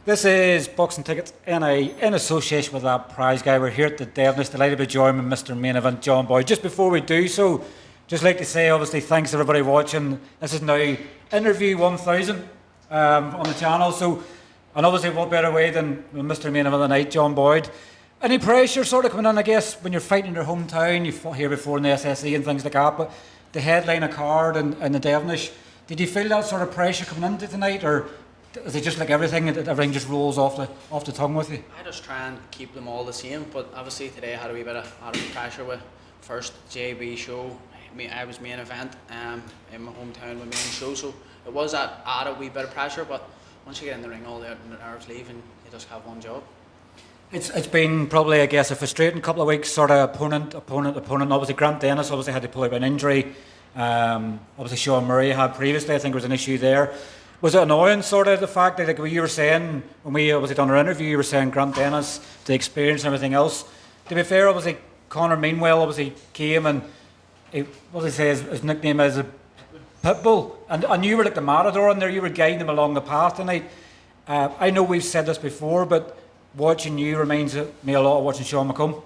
This is Boxing Tickets NI in association with that prize guy. We're here at the Devenish, delighted to be joined by Mr. Main Event John Boyd. Just before we do so, just like to say, obviously, thanks to everybody watching. This is now interview 1000 on the channel. So, and obviously, what better way than Mr. Main Event of the night, John Boyd. Any pressure sort of coming in, I guess, when you're fighting in your hometown, you fought here before in the SSE and things like that, but the headline a card and the Devenish, did you feel that sort of pressure coming into tonight, or is it just like everything, everything just rolls off the tongue with you? I just try and keep them all the same, but obviously today I had a wee bit of pressure with first JB show. I was main event in my hometown with main show, so it was add a wee bit of pressure, but once you get in the ring, all the nerves leave and you just have one job. It's been probably, I guess, a frustrating couple of weeks, sort of opponent. Obviously Grant Dennis obviously had to pull out an injury. Obviously Sean Murray had previously, I think there was an issue there. Was it annoying, sort of, the fact that, like you were saying, when we obviously done our interview, you were saying Grant Dennis, the experience and everything else. To be fair, obviously, Conor Meanwell obviously came and, what did he say, his nickname is a Pitbull. And you were like the Matador in there, you were guiding him along the path tonight. I know we've said this before, but watching you reminds me a lot of watching Sean McComb,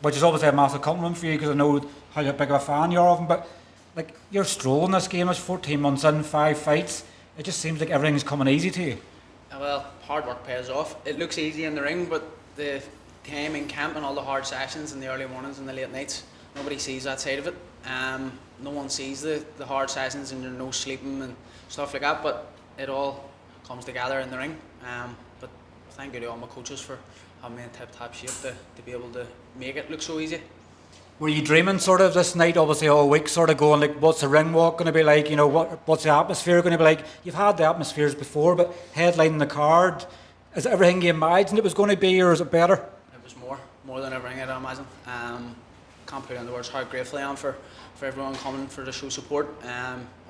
which is obviously a massive compliment for you because I know how big of a fan you are of him. But, like, you're strolling this game, it's 14 months in, 5 fights. It just seems like everything's coming easy to you. Well, hard work pays off. It looks easy in the ring, but the time in camp and all the hard sessions in the early mornings and the late nights, nobody sees that side of it. No one sees the hard sessions and there's no sleeping and stuff like that, but it all comes together in the ring. But thank you to all my coaches for having me in tip-top shape to be able to make it look so easy. Were you dreaming sort of this night, obviously all week, sort of going like, what's the ring walk going to be like? You know, what's the atmosphere going to be like? You've had the atmospheres before, but headlining the card, is it everything you imagined it was going to be, or is it better? It was more than everything I'd imagined. Can't put into words how grateful I am for everyone coming for the show support.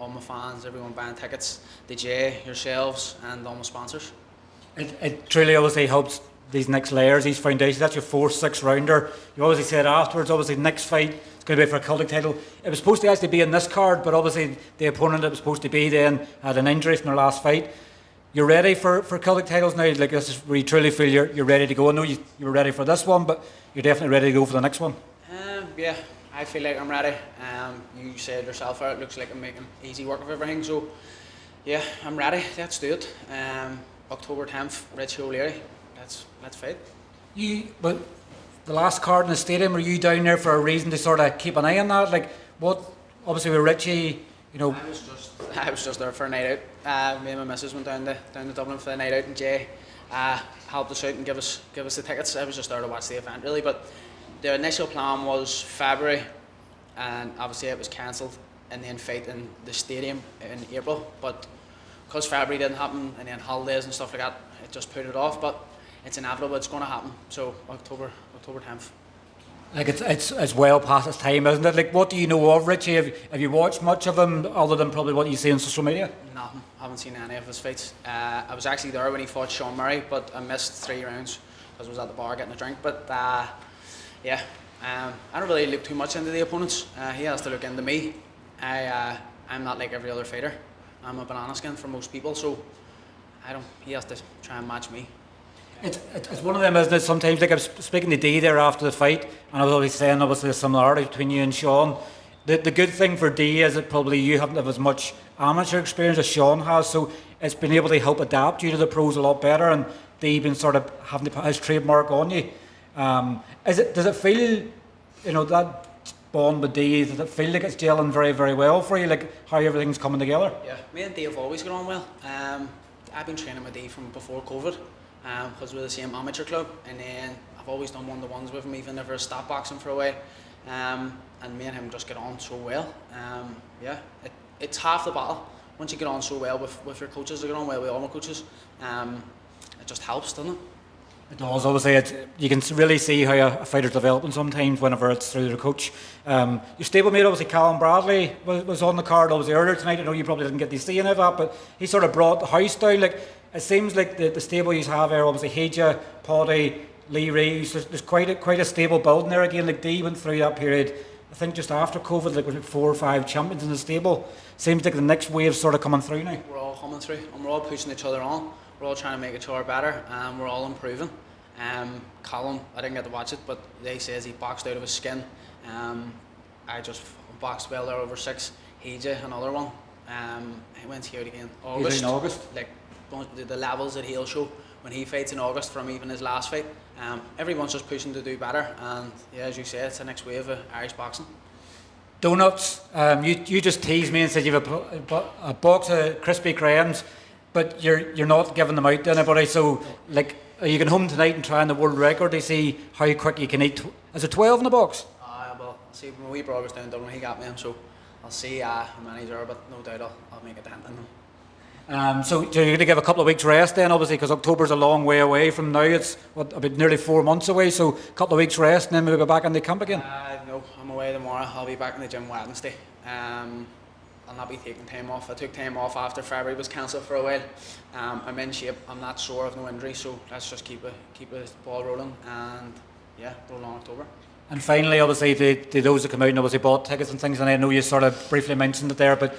All my fans, everyone buying tickets, DJ, yourselves, and all my sponsors. It truly obviously helps these next layers, these foundations. That's your 4th, 6th rounder. You obviously said afterwards, obviously the next fight is going to be for a Celtic title. It was supposed to actually be in this card, but obviously the opponent it was supposed to be then had an injury from their last fight. You're ready for Celtic titles now? Like, this is where you truly feel you're ready to go. I know you were ready for this one, but you're definitely ready to go for the next one. Yeah, I feel like I'm ready. You said yourself, it looks like I'm making easy work of everything, so yeah, I'm ready. Let's do it. October 10th, Richie O'Leary. Let's fight. But the last card in the stadium, were you down there for a reason to sort of keep an eye on that? Like, what? Obviously with Richie, you know. I was just there for a night out. Me and my missus went down to Dublin for the night out, and Jay helped us out and give us the tickets. I was just there to watch the event really, but the initial plan was February, and obviously it was cancelled, and then fight in the stadium in April. But because February didn't happen, and then holidays and stuff like that, it just put it off. But it's inevitable, it's going to happen. So October 10th. Like, it's well past its time, isn't it? Like, what do you know of Richie? Have you watched much of him other than probably what you see on social media? Nothing. I haven't seen any of his fights. I was actually there when he fought Sean Murray, but I missed 3 rounds because I was at the bar getting a drink. But yeah, I don't really look too much into the opponents. He has to look into me. I'm not like every other fighter. I'm a banana skin for most people, so he has to try and match me. It's one of them, isn't it? Sometimes, like I was speaking to Dee there after the fight, and I was always saying obviously the similarity between you and Sean. The good thing for Dee is that probably you haven't have as much amateur experience as Sean has, so it's been able to help adapt you to the pros a lot better, and Dee been sort of having to put his trademark on you. Does it feel, you know, that bond with Dee, does it feel like it's gelling very, very well for you, like how everything's coming together? Yeah, me and Dee have always got on well. I've been training with Dee from before COVID, because we're the same amateur club, and then I've always done one-to-ones with him, even if I stopped boxing for a while. And me and him just get on so well. Yeah, it's half the battle. Once you get on so well with your coaches, I get on well with all my coaches. It just helps, doesn't it? It does. Obviously, you can really see how a fighter's developing sometimes whenever it's through their coach. Your stablemate, obviously, Callum Bradley was on the card obviously earlier tonight. I know you probably didn't get to see any of that, but he sort of brought the house down. Like, it seems like the stable you have there, obviously, Haja, Paddy, Lee Reeves, there's quite a stable building there again. Like, Dee went through that period, I think just after COVID, like, was it 4 or 5 champions in the stable. Seems like the next wave's sort of coming through now. We're all coming through, and we're all pushing each other on. we're all trying to make each other better, and we're all improving. Callum, I didn't get to watch it, but they says he boxed out of his skin. I just boxed well there over 6. Heja, another one. When's he out again? August. He's in August. Like the levels that he'll show when he fights in August from even his last fight. Everyone's just pushing to do better, and yeah, as you say, it's the next wave of Irish boxing. Donuts. You just teased me and said you have a box of crispy creams, but you're not giving them out to anybody. So like, are you going home tonight and trying the world record to see how quick you can eat? Is it 12 in the box? Well, see, my wee brother was down in Dublin, he got me them, so I'll see how many there are, but no doubt I'll make a dent in them. So you're going to give a couple of weeks rest then, obviously, because October's a long way away from now. It's about nearly 4 months away, so a couple of weeks rest and then we'll go back in the camp again? No, I'm away tomorrow. I'll be back in the gym Wednesday. I'll not be taking time off. I took time off after February was cancelled for a while. I'm in shape. I'm not sore of no injury, so let's just keep the ball rolling and yeah, roll on October. And finally, obviously, the those that come out and obviously bought tickets and things, and I know you sort of briefly mentioned it there, but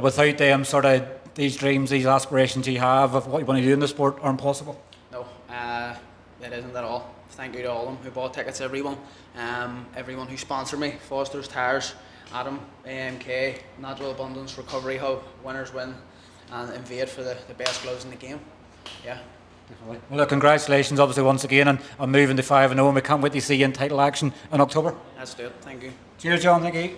without them, sort of these dreams, these aspirations you have of what you want to do in the sport aren't possible. No, it isn't at all. Thank you to all of them who bought tickets, everyone who sponsored me, Foster's Tires, Adam, AMK, Natural Abundance, Recovery Hub, Winners Win, and Invade for the best gloves in the game. Yeah. Definitely. Well, look, congratulations, obviously, once again, on moving to 5-0, and we can't wait to see you in title action in October. Let's do it. Thank you. Cheers, John. Thank you.